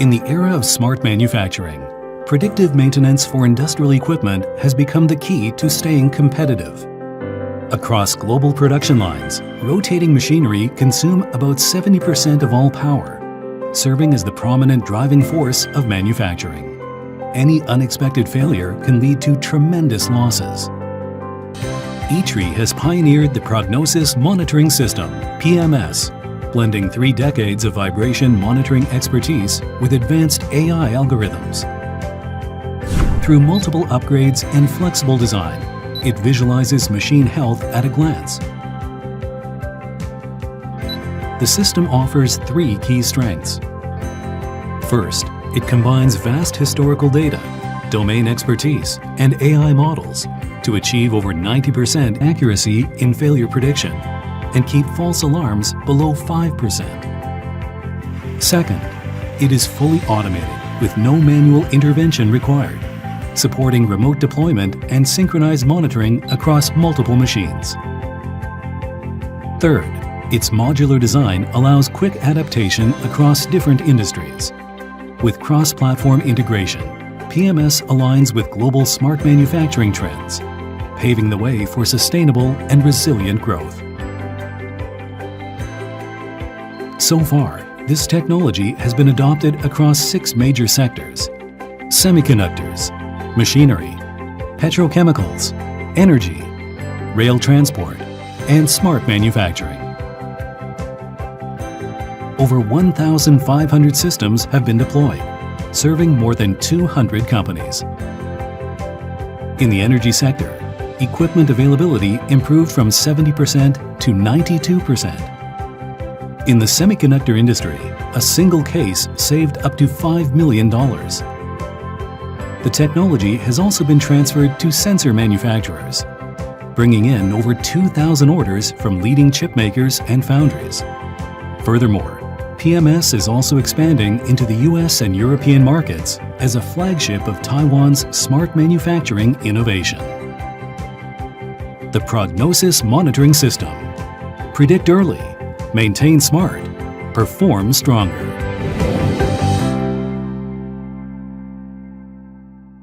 In the era of smart manufacturing, predictive maintenance for industrial equipment has become the key to staying competitive. Across global production lines, rotating machinery consume about 70% of all power, serving as the prominent driving force of manufacturing. Any unexpected failure can lead to tremendous losses. eTree has pioneered the Prognosis Monitoring System, PMS, blending 3 decades of vibration monitoring expertise with advanced AI algorithms. Through multiple upgrades and flexible design, it visualizes machine health at a glance. The system offers 3 key strengths. First, it combines vast historical data, domain expertise, and AI models to achieve over 90% accuracy in failure prediction and keep false alarms below 5%. Second, it is fully automated with no manual intervention required, supporting remote deployment and synchronized monitoring across multiple machines. Third, its modular design allows quick adaptation across different industries. With cross-platform integration, PMS aligns with global smart manufacturing trends, paving the way for sustainable and resilient growth. So far, this technology has been adopted across 6 major sectors: semiconductors, machinery, petrochemicals, energy, rail transport, and smart manufacturing. Over 1,500 systems have been deployed, serving more than 200 companies. In the energy sector, equipment availability improved from 70% to 92%. In the semiconductor industry, a single case saved up to $5 million. The technology has also been transferred to sensor manufacturers, bringing in over 2,000 orders from leading chip makers and foundries. Furthermore, PMS is also expanding into the US and European markets as a flagship of Taiwan's smart manufacturing innovation. The Prognosis Monitoring System. Predict early, maintain smart, perform stronger.